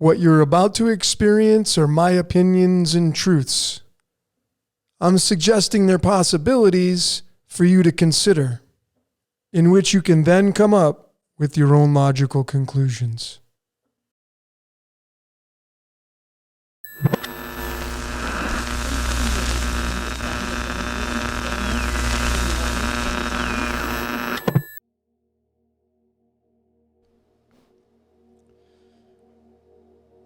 What you're about to experience are my opinions and truths. I'm suggesting they're possibilities for you to consider, in which you can then come up with your own logical conclusions.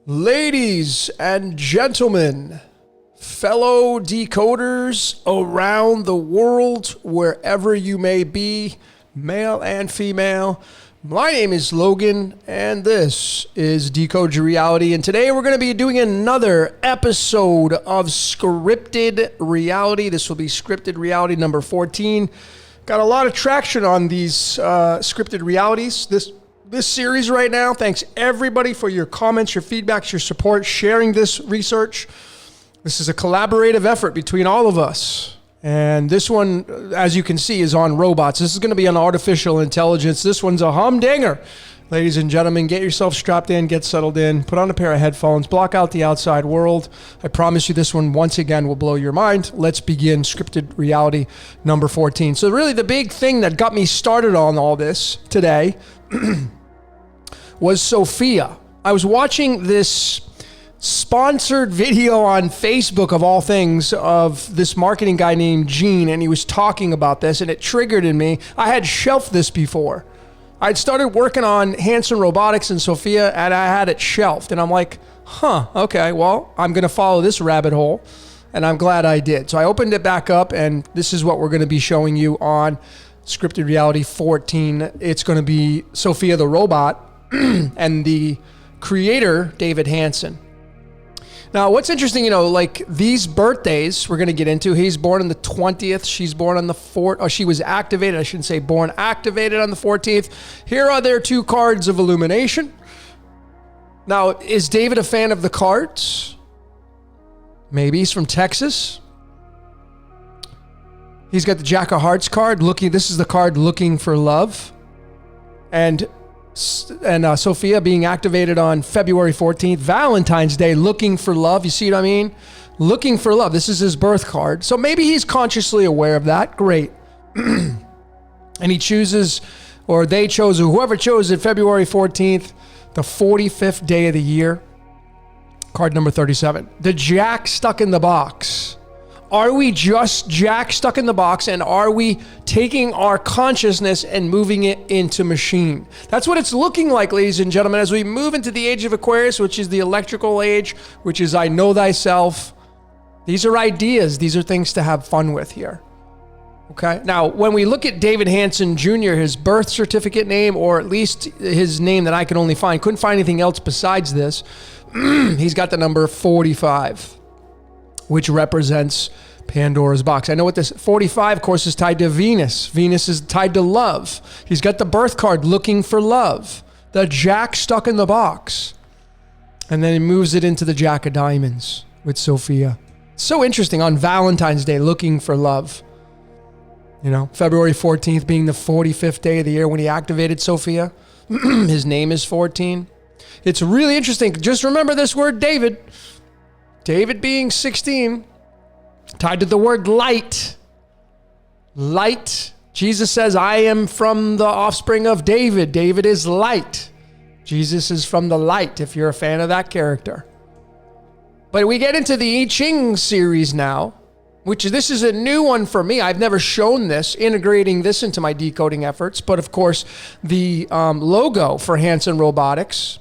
Ladies and gentlemen, fellow decoders around the world, wherever you may be, male and female, my name is Logan, and this is Decode Your Reality. And today we're going to be doing another episode of Scripted Reality. This will be Scripted Reality number 14. Got a lot of traction on these scripted realities this series right now. Thanks everybody for your comments, your feedbacks, your support, sharing this research. This is a collaborative effort between all of us. And this one, as you can see, is on robots. This is going to be on artificial intelligence. This one's a humdinger. Ladies and gentlemen, get yourself strapped in, get settled in, put on a pair of headphones, block out the outside world. I promise you this one, once again, will blow your mind. Let's begin Scripted Reality number 14. So really the big thing that got me started on all this today was Sophia. I was watching this sponsored video on Facebook, of all things, of this marketing guy named Gene, and he was talking about this, and it triggered in me. I had shelved this before. I'd started working on Hanson Robotics and Sophia, and I had it shelved, and I'm like, okay, well, I'm going to follow this rabbit hole, and I'm glad I did. So I opened it back up, and this is what we're going to be showing you on Scripted Reality 14. It's going to be Sophia the robot and the creator, David Hanson. Now, what's interesting, like these birthdays we're going to get into, he's born on the 20th. She's born on the 4th. Oh, she was activated. I shouldn't say born, activated on the 14th. Here are their two cards of illumination. Now, is David a fan of the cards? Maybe. He's from Texas. He's got the Jack of Hearts card. This is the card looking for love. And Sophia being activated on February 14th, Valentine's Day, looking for love. You see what I mean? Looking for love. This is his birth card. So maybe he's consciously aware of that. Great. And he chooses, or they chose, or whoever chose it, February 14th, the 45th day of the year. Card number 37. The Jack stuck in the box. Are we just Jack stuck in the box, and are we taking our consciousness and moving it into machine? That's what it's looking like, ladies and gentlemen, as we move into the age of Aquarius, which is the electrical age, which is I know thyself. These are ideas. These are things to have fun with here. Okay. Now, when we look at David Hanson Jr., his birth certificate name, or at least his name that I could only find, couldn't find anything else besides this, he's got the number 45. Which represents Pandora's box. I know what this 45, of course, is tied to Venus. Venus is tied to love. He's got the birth card looking for love. The Jack stuck in the box. And then he moves it into the Jack of Diamonds with Sophia. So interesting on Valentine's Day, looking for love. February 14th being the 45th day of the year when he activated Sophia. His name is 14. It's really interesting. Just remember this word, David. David being 16, tied to the word light. Light. Jesus says, I am from the offspring of David. David is light. Jesus is from the light, if you're a fan of that character. But we get into the I Ching series now, this is a new one for me. I've never shown this, integrating this into my decoding efforts. But of course, the logo for Hanson Robotics,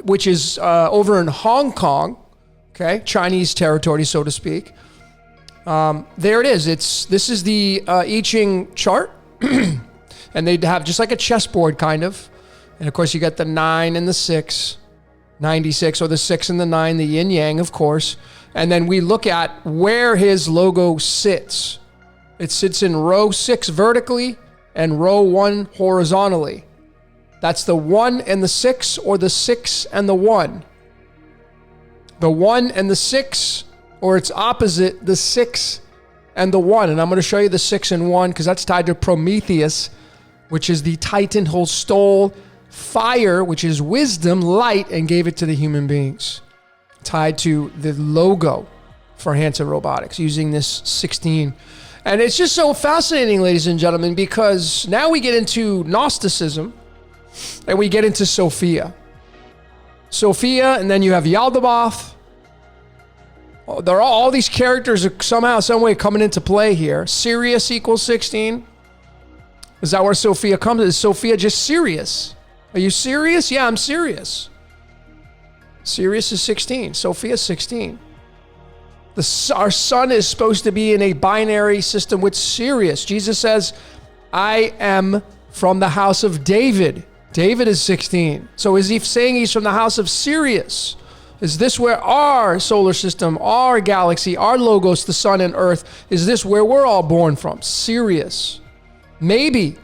which is over in Hong Kong, okay, Chinese territory, so to speak. There it is. This is the I Ching chart, and they have just like a chessboard kind of. And of course, you got the 9 and the 6, 96, or the 6 and the 9, the yin yang, of course. And then we look at where his logo sits. It sits in row 6 vertically and row 1 horizontally. That's the 1 and the 6, or the 6 and the 1. The 1 and the 6, or its opposite, the 6 and the 1. And I'm going to show you the 6 and 1 because that's tied to Prometheus, which is the Titan who stole fire, which is wisdom, light, and gave it to the human beings, tied to the logo for Hanson Robotics, using this 16. And it's just so fascinating, ladies and gentlemen, because now we get into Gnosticism and we get into Sophia. Sophia, and then you have Yaldabaoth. There are all these characters somehow, some way coming into play here. Sirius equals 16. Is that where Sophia comes? Is Sophia just Sirius? Are you serious? Yeah, I'm serious. Sirius is 16. Sophia is 16. Our sun is supposed to be in a binary system with Sirius. Jesus says, I am from the house of David. David is 16. So is he saying he's from the house of Sirius? Is this where our solar system, our galaxy, our logos, the sun and earth, is this where we're all born from? Sirius. Maybe,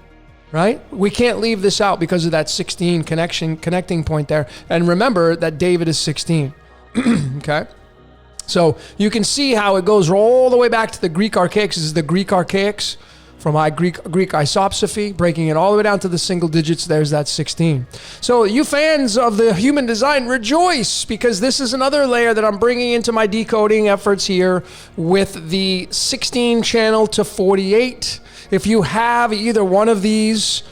right? We can't leave this out because of that 16 connecting point there. And remember that David is 16. Okay? So you can see how it goes all the way back to the Greek Archaics. This is the Greek Archaics from Greek isopsophy, breaking it all the way down to the single digits. There's that 16. So you fans of the human design, rejoice, because this is another layer that I'm bringing into my decoding efforts here with the 16 channel to 48. If you have either one of these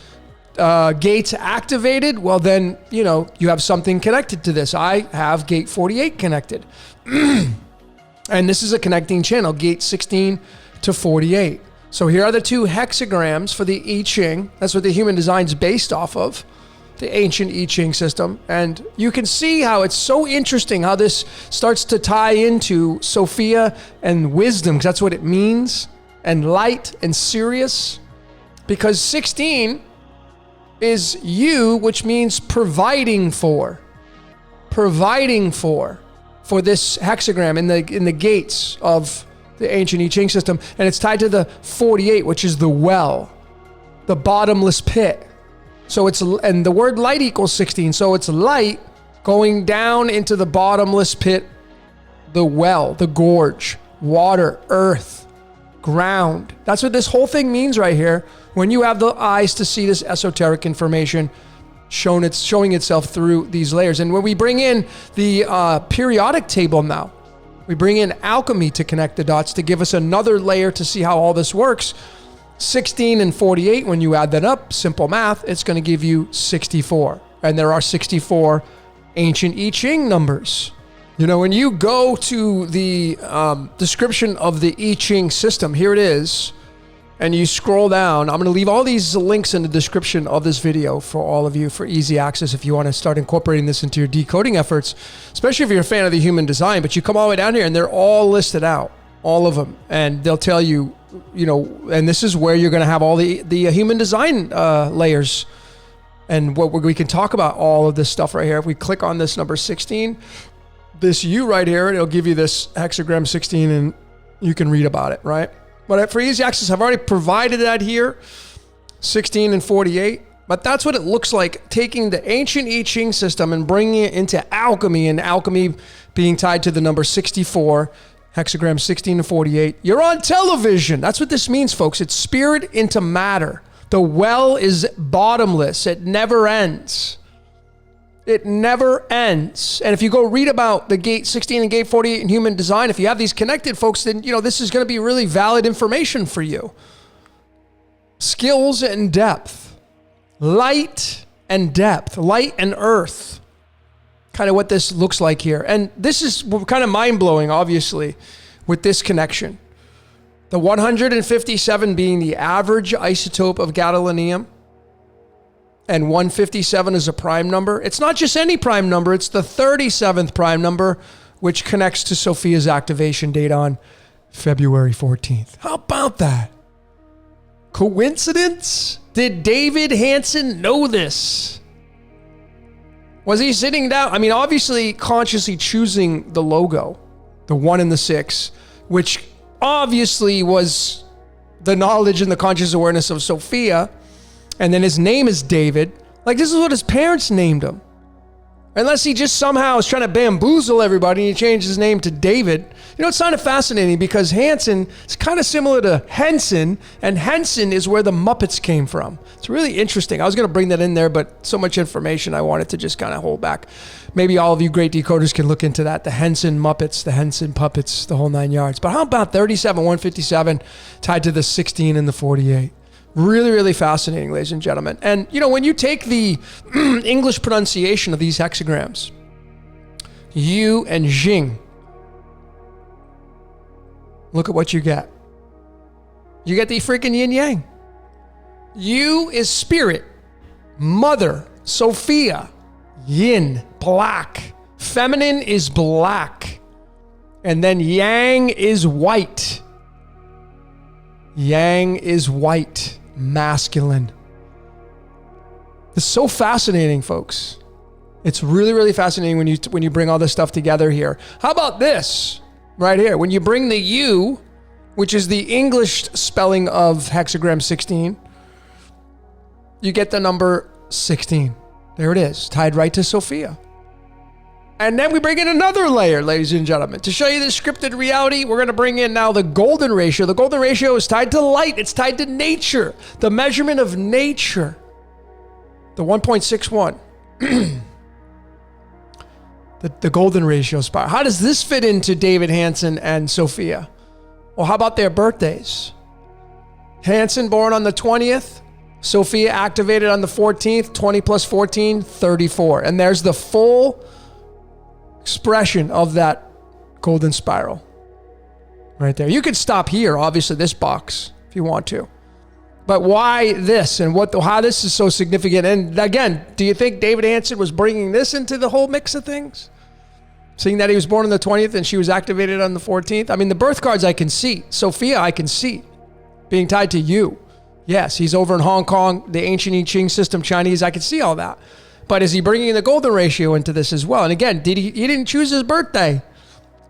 gates activated, well then, you have something connected to this. I have gate 48 connected. And this is a connecting channel, gate 16 to 48. So here are the two hexagrams for the I Ching. That's what the human design is based off of, the ancient I Ching system. And you can see how it's so interesting how this starts to tie into Sophia and wisdom, because that's what it means, and light and Sirius. Because 16 is you, which means providing for this hexagram in the gates of the ancient I Ching system, and it's tied to the 48, which is the well, the bottomless pit. And the word light equals 16, so it's light going down into the bottomless pit, the well, the gorge, water, earth, ground. That's what this whole thing means right here. When you have the eyes to see this esoteric information showing itself through these layers. And when we bring in the periodic table now, we bring in alchemy to connect the dots to give us another layer to see how all this works. 16 and 48, when you add that up, simple math, it's going to give you 64. And there are 64 ancient I Ching numbers. When you go to the description of the I Ching system, here it is, and you scroll down. I'm going to leave all these links in the description of this video for all of you for easy access if you want to start incorporating this into your decoding efforts, especially if you're a fan of the human design. But you come all the way down here and they're all listed out, all of them. And they'll tell you, and this is where you're going to have all the human design layers. And what we can talk about all of this stuff right here. If we click on this number 16, this U right here, it'll give you this hexagram 16 and you can read about it, right? But for easy access, I've already provided that here, 16 and 48. But that's what it looks like, taking the ancient I Ching system and bringing it into alchemy, and alchemy being tied to the number 64, hexagram 16 and 48. You're on television. That's what this means, folks. It's spirit into matter. The well is bottomless. It never ends. It never ends. And if you go read about the gate 16 and gate 48 in human design, if you have these connected, folks, then, this is going to be really valid information for you. Skills and depth. Light and depth. Light and earth. Kind of what this looks like here. And this is kind of mind-blowing, obviously, with this connection. The 157 being the average isotope of gadolinium. And 157 is a prime number. It's not just any prime number. It's the 37th prime number, which connects to Sophia's activation date on February 14th. How about that? Coincidence? Did David Hanson know this? Was he sitting down? I mean, obviously consciously choosing the logo, the 1 and the 6, which obviously was the knowledge and the conscious awareness of Sophia. And then his name is David. Like, this is what his parents named him. Unless he just somehow is trying to bamboozle everybody and he changed his name to David. You know, it's kind of fascinating because Hansen is kind of similar to Henson, and Henson is where the Muppets came from. It's really interesting. I was going to bring that in there, but so much information I wanted to just kind of hold back. Maybe all of you great decoders can look into that. The Henson Muppets, the Henson Puppets, the whole 9 yards. But how about 37, 157 tied to the 16 and the 48? Really, really fascinating, ladies and gentlemen. And, you know, when you take the English pronunciation of these hexagrams, Yu and Jing, look at what you get. You get the freaking yin yang. Yu is spirit, mother, Sophia, yin, black. Feminine is black. And then yang is white. Yang is white, masculine. It's so fascinating, folks. It's really, really fascinating when you bring all this stuff together here. How about this right here? When you bring the U, which is the English spelling of hexagram 16, you get the number 16. There it is, tied right to Sophia. And then we bring in another layer, ladies and gentlemen. To show you the scripted reality, we're going to bring in now the golden ratio. The golden ratio is tied to light. It's tied to nature, the measurement of nature. The 1.61. the golden ratio spiral. How does this fit into David Hansen and Sophia? Well, how about their birthdays? Hansen born on the 20th. Sophia activated on the 14th. 20 plus 14, 34. And there's the full expression of that golden spiral right there. You could stop here, obviously, this box, if you want to. But why this and how this is so significant? And again, do you think David Hansen was bringing this into the whole mix of things? Seeing that he was born on the 20th and she was activated on the 14th? I mean, the birth cards I can see. Sophia, I can see being tied to you. Yes, he's over in Hong Kong, the ancient I Ching system, Chinese. I can see all that. But is he bringing the golden ratio into this as well? And again, he didn't choose his birthday.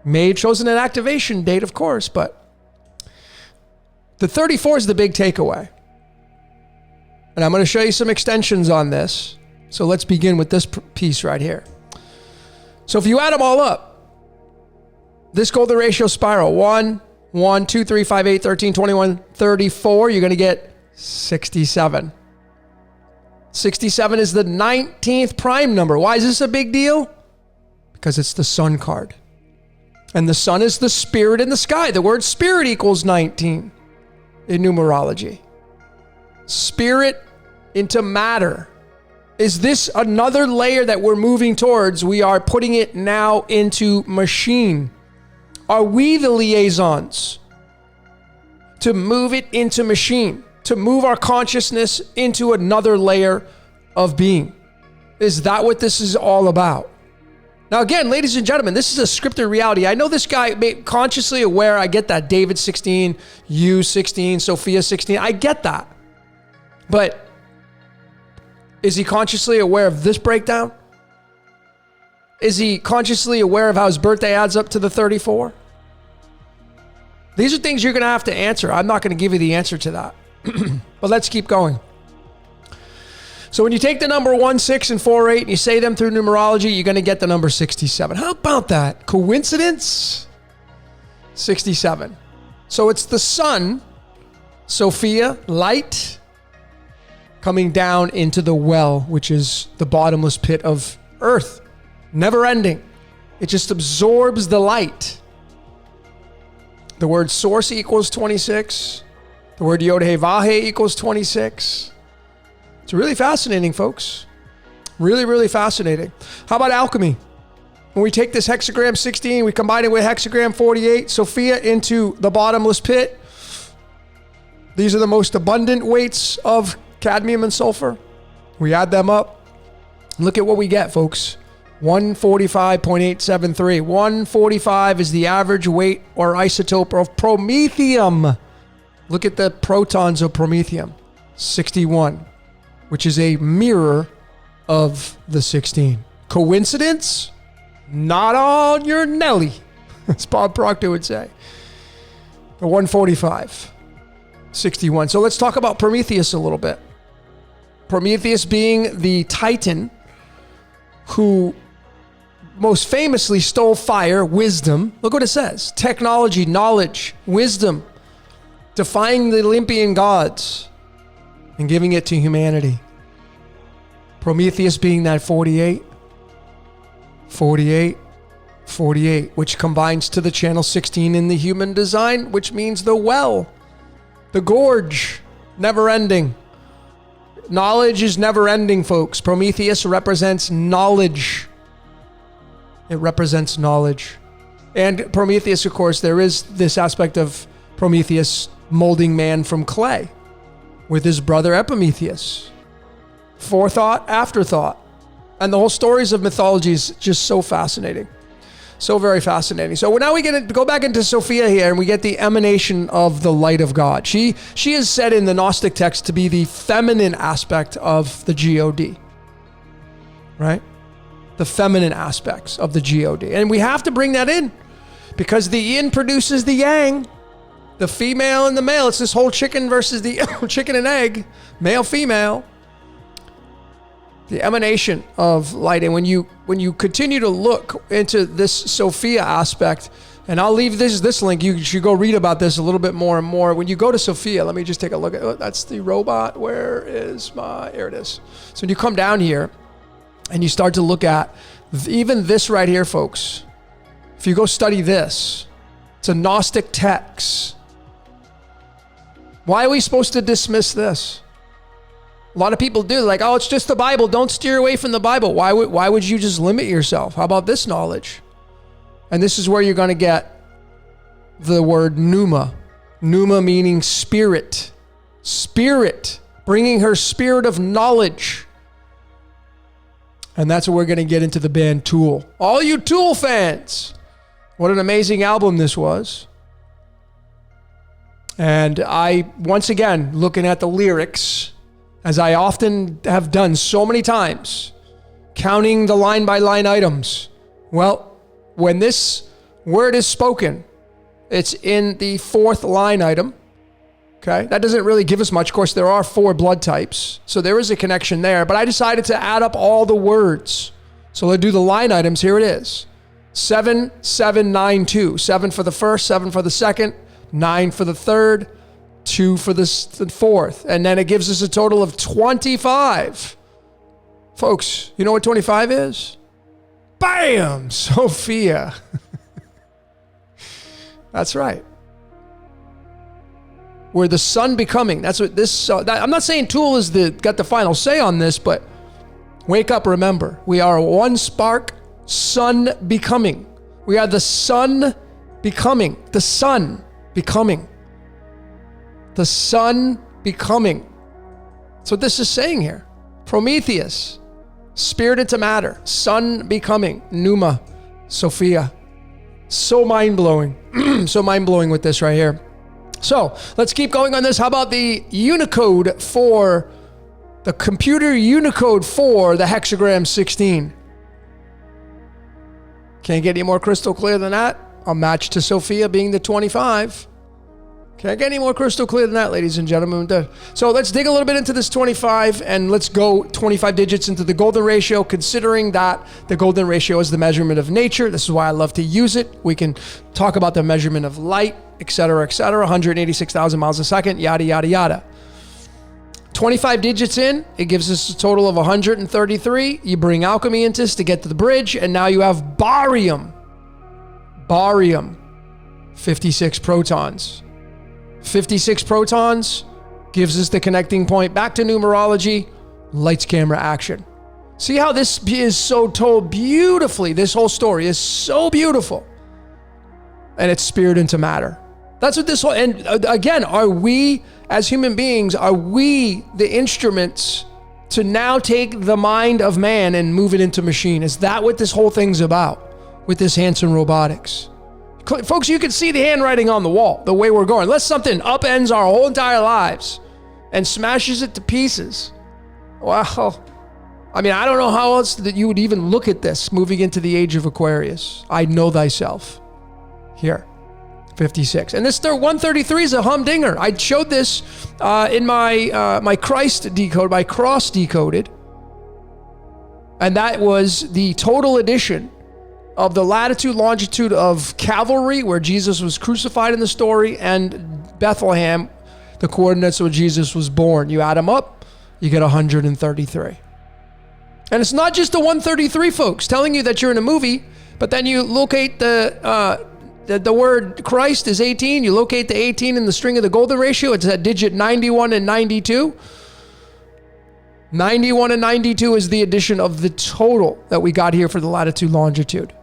May have chosen an activation date, of course, but the 34 is the big takeaway. And I'm going to show you some extensions on this. So let's begin with this piece right here. So if you add them all up, this golden ratio spiral, 1, 1, 2, 3, 5, 8, 13, 21, 34, you're going to get 67. 67 is the 19th prime number. Why is this a big deal? Because it's the sun card. And the sun is the spirit in the sky. The word spirit equals 19 in numerology. Spirit into matter. Is this another layer that we're moving towards? We are putting it now into machine. Are we the liaisons to move it into machine? To move our consciousness into another layer of being? Is that what this is all about? Now, again, ladies and gentlemen, this is a scripted reality. I know this guy consciously aware. I get that. David 16, you 16, Sophia 16. I get that. But is he consciously aware of this breakdown? Is he consciously aware of how his birthday adds up to the 34? These are things you're going to have to answer. I'm not going to give you the answer to that. But let's keep going. So when you take the number 1, 6, and 4, 8, and you say them through numerology, you're going to get the number 67. How about that? Coincidence? 67. So it's the sun, Sophia, light, coming down into the well, which is the bottomless pit of earth. Never ending. It just absorbs the light. The word source equals 26. The word Yod-Heh-Vah-Heh equals 26. It's really fascinating, folks. Really, really fascinating. How about alchemy? When we take this hexagram 16, we combine it with hexagram 48, Sophia into the bottomless pit. These are the most abundant weights of cadmium and sulfur. We add them up. Look at what we get, folks. 145.873. 145 is the average weight or isotope of promethium. Look at the protons of promethium. 61, which is a mirror of the 16. Coincidence? Not on your Nelly, as Bob Proctor would say. The 145, 61. So let's talk about Prometheus a little bit. Prometheus being the Titan who most famously stole fire, wisdom. Look what it says. Technology, knowledge, wisdom, defying the Olympian gods and giving it to humanity. Prometheus being that 48, which combines to the channel 16 in the human design, which means the well, the gorge, never ending. Knowledge is never ending, folks. Prometheus represents knowledge. It represents knowledge. And Prometheus, of course, there is this aspect of Prometheus molding man from clay with his brother Epimetheus. Forethought, afterthought. And the whole stories of mythology is just so fascinating. So very fascinating. So now we go back into Sophia here, and we get the emanation of the light of God. She is said in the Gnostic text to be the feminine aspect of the God, right? The feminine aspects of the God. And we have to bring that in because the yin produces the yang, the female and the male. It's this whole chicken versus the chicken and egg, male, female. The emanation of light. And when you continue to look into this Sophia aspect, and I'll leave this link, you should go read about this a little bit more and more. When you go to Sophia, let me just take a look at, that's the robot. Here it is. So when you come down here and you start to look at even this right here, folks, if you go study this, it's a Gnostic text. Why are we supposed to dismiss this? A lot of people do, like, oh, it's just the Bible. Don't steer away from the Bible. Why would you just limit yourself? How about this knowledge? And this is where you're going to get the word pneuma. Pneuma meaning spirit. Spirit. Bringing her spirit of knowledge. And that's where we're going to get into the band Tool. All you Tool fans. What an amazing album this was. And I, once again, looking at the lyrics, as I often have done so many times, counting the line-by-line items. Well, when this word is spoken, it's in the fourth line item. Okay, that doesn't really give us much. Of course, there are 4 blood types, so there is a connection there. But I decided to add up all the words. So let's do the line items. Here it is. 7, 7, 9, 2. 7 for the first, 7 for the second, 9 for the third, 2 for the fourth, and then it gives us a total of 25. Folks, you know what 25 is? Bam! Sophia. That's right. We're the sun becoming. That's what this. I'm not saying Tool is got the final say on this, but wake up, remember, we are one spark, sun becoming. We are the sun becoming. The sun becoming. The sun becoming. That's what this is saying here. Prometheus, spirit into matter, sun becoming, pneuma, Sophia. So mind-blowing. So mind-blowing with this right here. So let's keep going on this. How about the Unicode for the computer Unicode for the hexagram 16? Can't get any more crystal clear than that. A match to Sophia being the 25. Can't get any more crystal clear than that, ladies and gentlemen. So let's dig a little bit into this 25 and let's go 25 digits into the golden ratio, considering that the golden ratio is the measurement of nature. This is why I love to use it. We can talk about the measurement of light, et cetera, 186,000 miles a second, yada, yada, yada. 25 digits in, it gives us a total of 133. You bring alchemy into this to get to the bridge, and now you have barium. Barium, 56 protons. 56 protons gives us the connecting point back to numerology, lights, camera, action. See how this is so told beautifully? This whole story is so beautiful. And it's spirit into matter. That's what this whole, and again, are we as human beings, are we the instruments to now take the mind of man and move it into machine? Is that what this whole thing's about with this Hanson Robotics? Folks, you can see the handwriting on the wall, the way we're going. Unless something upends our whole entire lives and smashes it to pieces. Well, I mean, I don't know how else that you would even look at this moving into the age of Aquarius. I know thyself. Here, 56. And this 133 is a humdinger. I showed this in my Christ decode, my cross decoded. And that was the total addition of the latitude, longitude of Calvary, where Jesus was crucified in the story, and Bethlehem, the coordinates where Jesus was born. You add them up, you get 133. And it's not just the 133, folks, telling you that you're in a movie, but then you locate the word Christ is 18. You locate the 18 in the string of the golden ratio. It's at digit 91 and 92. 91 and 92 is the addition of the total that we got here for the latitude, longitude.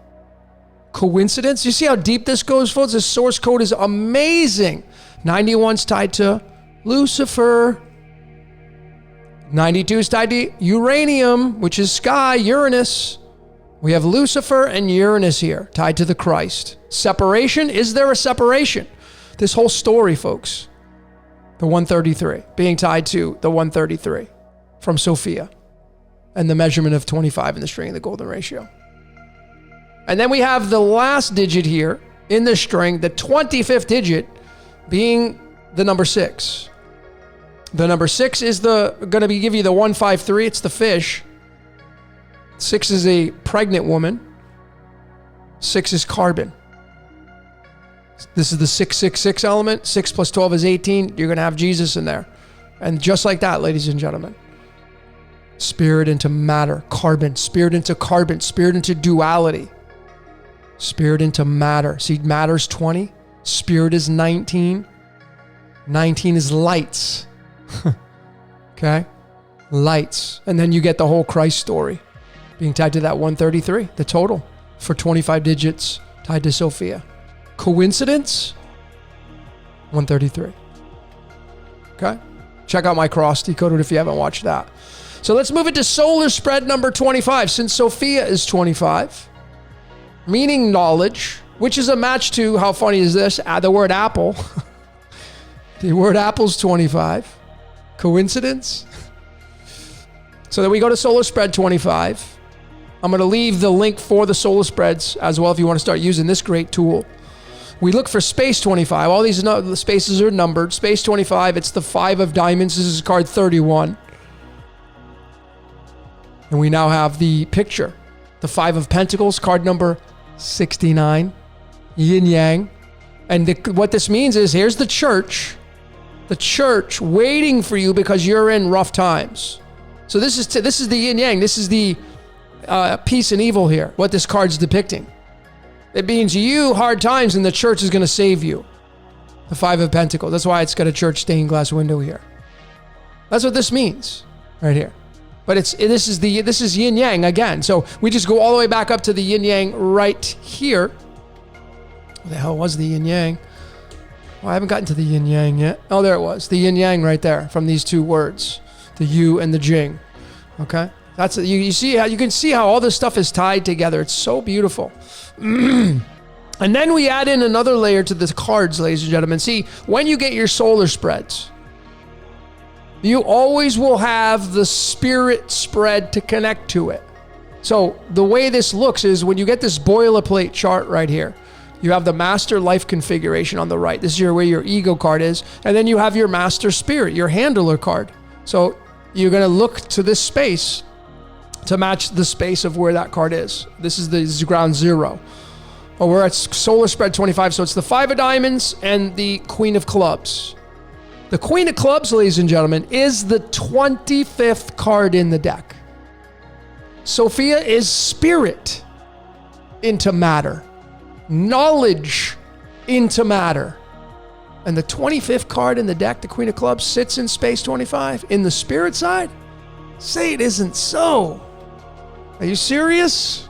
Coincidence? You see how deep this goes, folks? This source code is amazing. 91's tied to Lucifer. 92 is tied to uranium, which is sky, Uranus. We have Lucifer and Uranus here, tied to the Christ. Separation? Is there a separation? This whole story, folks, the 133, being tied to the 133 from Sophia and the measurement of 25 in the string of the golden ratio. And then we have the last digit here in the string, the 25th digit being the number 6. The number 6 is going to give you the 153. It's the fish. 6 is a pregnant woman. 6 is carbon. This is the 666 element. 6 plus 12 is 18. You're going to have Jesus in there. And just like that, ladies and gentlemen, spirit into matter, carbon, spirit into carbon, spirit into duality, spirit into matter. See, matter's 20. Spirit is 19. 19 is lights. Okay? Lights. And then you get the whole Christ story being tied to that 133, the total for 25 digits tied to Sophia. Coincidence? 133. Okay? Check out my cross decoded if you haven't watched that. So let's move into solar spread number 25. Since Sophia is 25, meaning knowledge, which is a match to, how funny is this? The word apple. The word apple's 25. Coincidence? So then we go to solar spread 25. I'm going to leave the link for the solar spreads as well if you want to start using this great tool. We look for space 25. All these spaces are numbered. Space 25, it's the 5 of diamonds. This is card 31. And we now have the picture. The 5 of pentacles, card number 69. Yin Yang. And what this means is, here's the church waiting for you because you're in rough times. So this is the yin yang. This is the peace and evil here, what this card's depicting. It means you hard times and the church is going to save you. The 5 of Pentacles. That's why it's got a church stained glass window here. That's what this means right here. But this is yin yang again. So we just go all the way back up to the yin yang right here. What the hell was the yin yang? Well, I haven't gotten to the yin yang yet. Oh, there it was. The yin yang right there from these two words, the yu and the jing. Okay, that's you see how you can see how all this stuff is tied together. It's so beautiful. And then we add in another layer to the cards, ladies and gentlemen. See, when you get your solar spreads, you always will have the spirit spread to connect to it. So the way this looks is when you get this boilerplate chart right here, you have the master life configuration on the right. This is where your ego card is. And then you have your master spirit, your handler card. So you're going to look to this space to match the space of where that card is. This is ground zero. Well, we're at solar spread 25. So it's the 5 of diamonds and the Queen of clubs. The Queen of clubs, ladies and gentlemen, is the 25th card in the deck. Sophia is spirit into matter. Knowledge into matter. And the 25th card in the deck, the Queen of Clubs, sits in space 25. In the spirit side, say it isn't so. Are you serious?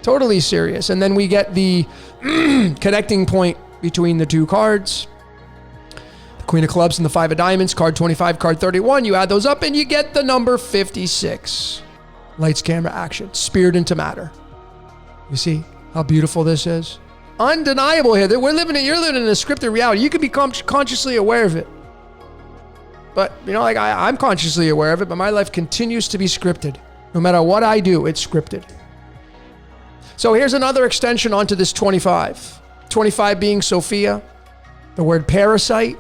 Totally serious. And then we get the connecting point between the two cards. The Queen of Clubs and the 5 of diamonds, card 25, card 31. You add those up and you get the number 56. Lights, camera, action. Spirit into matter. You see how beautiful this is? Undeniable here. You're living in a scripted reality. You can be consciously aware of it. But, I'm consciously aware of it, but my life continues to be scripted. No matter what I do, it's scripted. So here's another extension onto this 25. 25 being Sophia. The word parasite.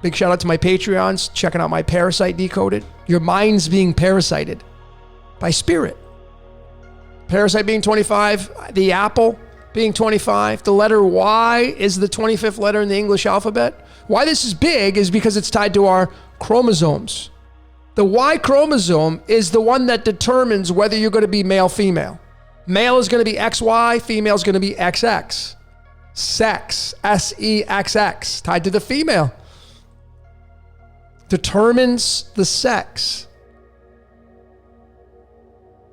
Big shout out to my Patreons checking out my Parasite Decoded. Your mind's being parasited by spirit. Parasite being 25, the apple being 25. The letter Y is the 25th letter in the English alphabet. Why this is big is because it's tied to our chromosomes. The Y chromosome is the one that determines whether you're going to be male, female. Male is going to be XY, female is going to be XX. Sex, SEXX, tied to the female. Determines the sex.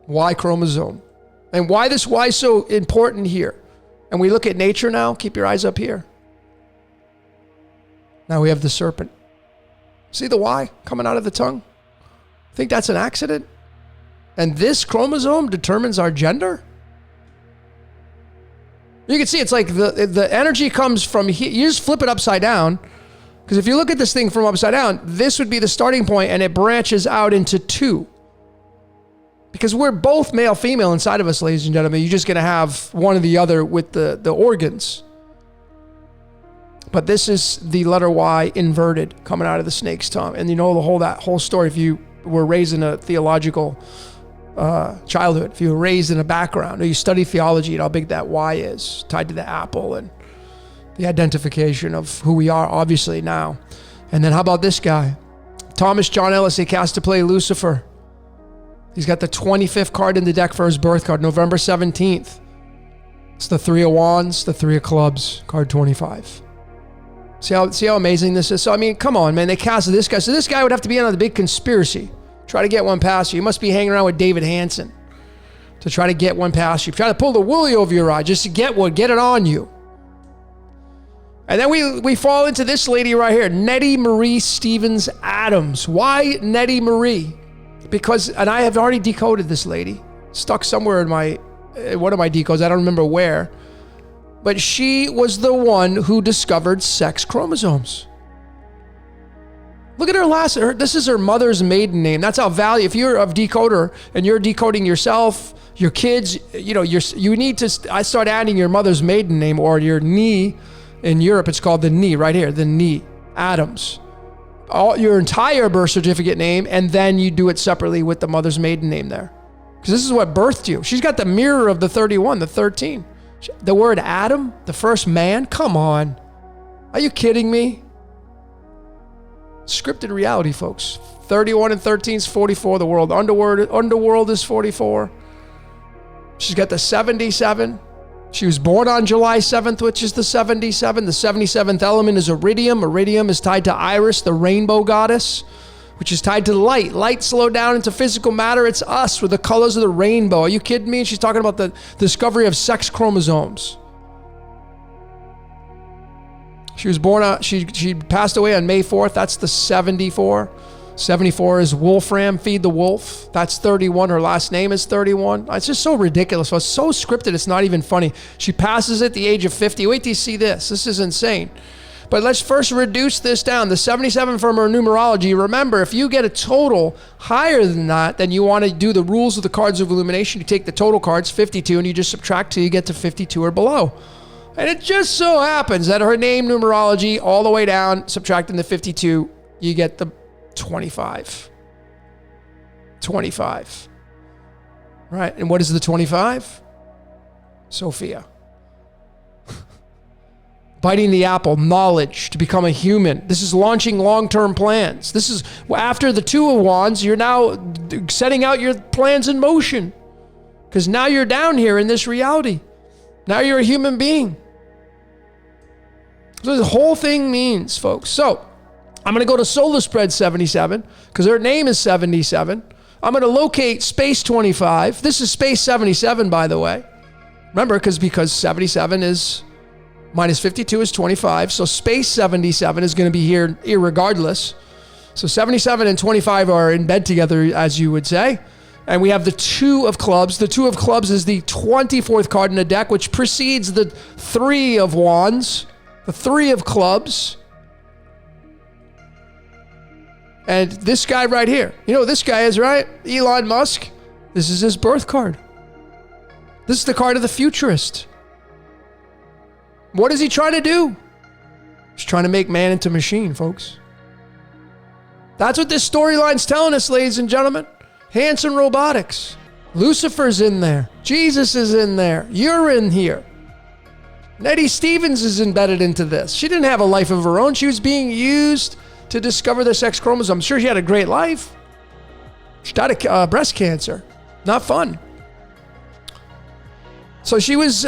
Y chromosome. And why this Y is so important here. And we look at nature now. Keep your eyes up here. Now we have the serpent. See the Y coming out of the tongue? Think that's an accident? And this chromosome determines our gender? You can see it's like the energy comes from here. You just flip it upside down. Because if you look at this thing from upside down, this would be the starting point and it branches out into two. Because we're both male, female inside of us, ladies and gentlemen. You're just going to have one or the other with the organs. But this is the letter Y inverted coming out of the snake's tongue. And you know that whole story. If you were raised in a theological childhood, if you were raised in a background, or you study theology and how big that Y is, tied to the apple and the identification of who we are, obviously, now. And then how about this guy? Thomas John Ellis, they cast to play Lucifer. He's got the 25th card in the deck for his birth card, November 17th. It's the 3 of Wands, the 3 of Clubs, card 25. See how amazing this is? So, I mean, come on, man. They cast this guy. So this guy would have to be on the big conspiracy. Try to get one past you. You must be hanging around with David Hansen to try to get one past you. Try to pull the woolly over your eye just to get one, get it on you. And then we fall into this lady right here, Nettie Marie Stevens Adams. Why Nettie Marie? Because, and I have already decoded this lady, stuck somewhere in one of my decodes, I don't remember where, but she was the one who discovered sex chromosomes. Look at her this is her mother's maiden name. That's how if you're a decoder and you're decoding yourself, your kids, you need to, I start adding your mother's maiden name or your knee. In Europe, it's called the knee right here, the knee, Adams. Your entire birth certificate name, and then you do it separately with the mother's maiden name there. Because this is what birthed you. She's got the mirror of the 31, the 13. The word Adam, the first man, come on. Are you kidding me? Scripted reality, folks. 31 and 13 is 44. The world underworld is 44. She's got the 77. She was born on July 7th, which is the 77. The 77th element is iridium. Iridium is tied to Iris, the rainbow goddess, which is tied to light. Light slowed down into physical matter. It's us with the colors of the rainbow. Are you kidding me? She's talking about the discovery of sex chromosomes. She was born, she passed away on May 4th. That's the 74. 74 is Wolfram, feed the wolf. That's 31. Her last name is 31. It's just so ridiculous. It's so scripted, it's not even funny. She passes at the age of 50. Wait till you see this. This is insane. But let's first reduce this down. The 77 from her numerology. Remember, if you get a total higher than that, then you want to do the rules of the cards of illumination. You take the total cards, 52, and you just subtract till you get to 52 or below. And it just so happens that her name numerology all the way down, subtracting the 52, you get the 25. 25. Right. And what is the 25? Sophia. Biting the apple, knowledge, to become a human. This is launching long-term plans. This is after the 2 of Wands, you're now setting out your plans in motion. Because now you're down here in this reality. Now you're a human being. So the whole thing means, folks. So I'm going to go to Solar Spread 77 because her name is 77. I'm going to locate Space 25. This is Space 77, by the way. Remember, because 77 is minus 52 is 25. So Space 77 is going to be here irregardless. So 77 and 25 are in bed together, as you would say. And we have the 2 of Clubs. The 2 of Clubs is the 24th card in the deck, which precedes the 3 of Wands, the 3 of Clubs. And this guy right here, you know who this guy is, right? Elon Musk. This is his birth card. This is the card of the futurist. What is he trying to do? He's trying to make man into machine, folks. That's what this storyline's telling us, ladies and gentlemen. Hanson Robotics. Lucifer's in there. Jesus is in there. You're in here. Nettie Stevens is embedded into this. She didn't have a life of her own. She was being used to discover the sex chromosome. I'm sure she had a great life. She died of breast cancer. Not fun. So she was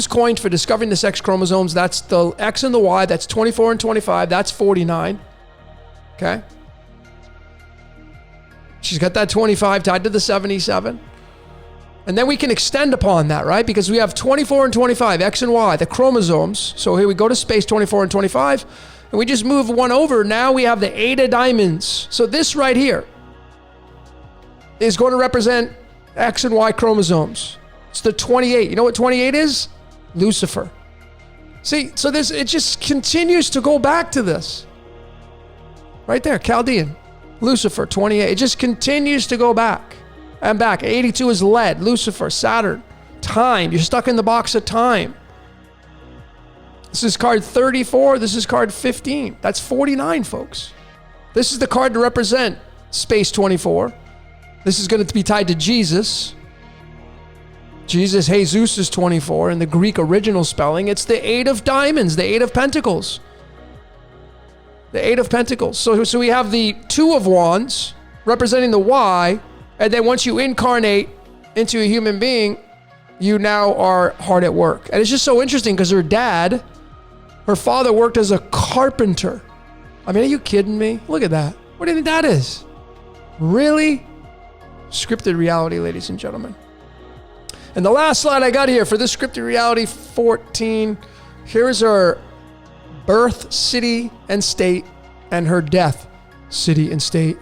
coined for discovering the sex chromosomes. That's the X and the Y. That's 24 and 25. That's 49. Okay. She's got that 25 tied to the 77. And then we can extend upon that, right? Because we have 24 and 25, X and Y, the chromosomes. So here we go to space 24 and 25, and we just move one over. Now we have the 8 of diamonds. So this right here is going to represent X and Y chromosomes. It's the 28. You know what 28 is? Lucifer. See, so this, it just continues to go back to this. Right there, Chaldean. Lucifer, 28. It just continues to go back and back. 82 is lead, Lucifer, Saturn, time. You're stuck in the box of time. This is card 34. This is card 15. That's 49, folks. This is the card to represent space 24. This is going to be tied to Jesus. Jesus, Jesus is 24 in the Greek original spelling. It's the 8 of diamonds, the 8 of pentacles. The 8 of pentacles. So we have the 2 of wands representing the Y, and then once you incarnate into a human being, you now are hard at work. And it's just so interesting because her father worked as a carpenter. I mean, are you kidding me? Look at that. What do you think that is? Really? Scripted reality, ladies and gentlemen. And the last slide I got here for this scripted reality 14, here's her birth city and state and her death city and state.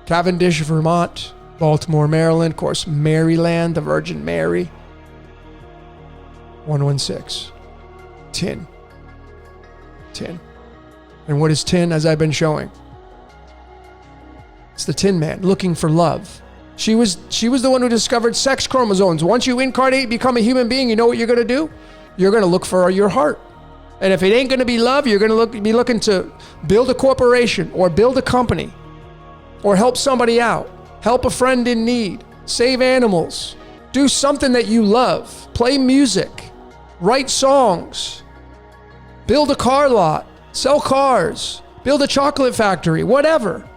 Cavendish, Vermont, Baltimore, Maryland, of course, Maryland, the Virgin Mary. 116. Tin. And what is tin, as I've been showing? It's the Tin Man, looking for love. She was the one who discovered sex chromosomes. Once you incarnate, become a human being, you know what you're going to do? You're going to look for your heart. And if it ain't going to be love, you're going to be looking to build a corporation or build a company or help somebody out, help a friend in need, save animals, do something that you love, play music, write songs, build a car lot, sell cars, build a chocolate factory, whatever.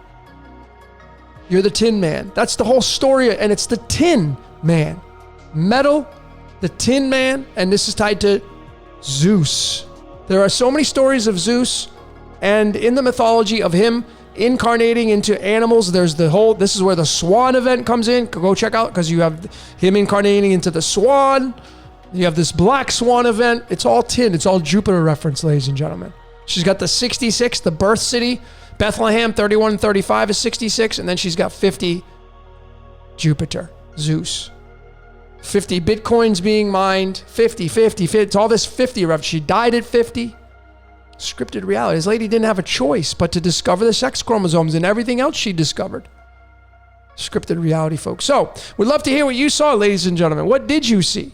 You're the Tin Man. That's the whole story, and it's the Tin Man. Metal, the Tin Man, and this is tied to Zeus. There are so many stories of Zeus, and in the mythology of him incarnating into animals, there's this is where the swan event comes in. Go check out, because you have him incarnating into the swan. You have this black swan event. It's all tin. It's all Jupiter reference, ladies and gentlemen. She's got the 66, the birth city. Bethlehem, 31 and 35 is 66. And then she's got 50, Jupiter, Zeus. 50 Bitcoins being mined. 50. It's all this 50 reference. She died at 50. Scripted reality. This lady didn't have a choice but to discover the sex chromosomes and everything else she discovered. Scripted reality, folks. So, we'd love to hear what you saw, ladies and gentlemen. What did you see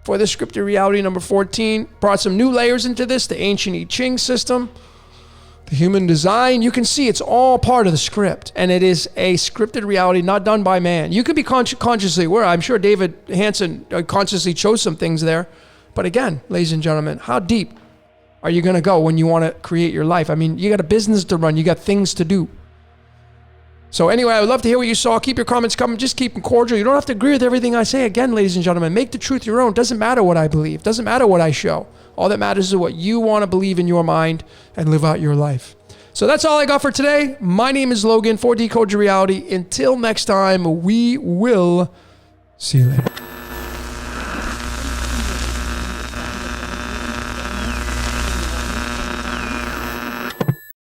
for this scripted reality number 14? Brought some new layers into this, the ancient I Ching system, the human design. You can see it's all part of the script, and it is a scripted reality not done by man. You could be consciously aware. I'm sure David Hansen consciously chose some things there. But again, ladies and gentlemen, how deep are you going to go when you want to create your life? I mean, you got a business to run. You got things to do. So anyway, I would love to hear what you saw. Keep your comments coming. Just keep them cordial. You don't have to agree with everything I say. Again, ladies and gentlemen, make the truth your own. Doesn't matter what I believe. Doesn't matter what I show. All that matters is what you want to believe in your mind and live out your life. So that's all I got for today. My name is Logan for Decode Your Reality. Until next time, we will see you later.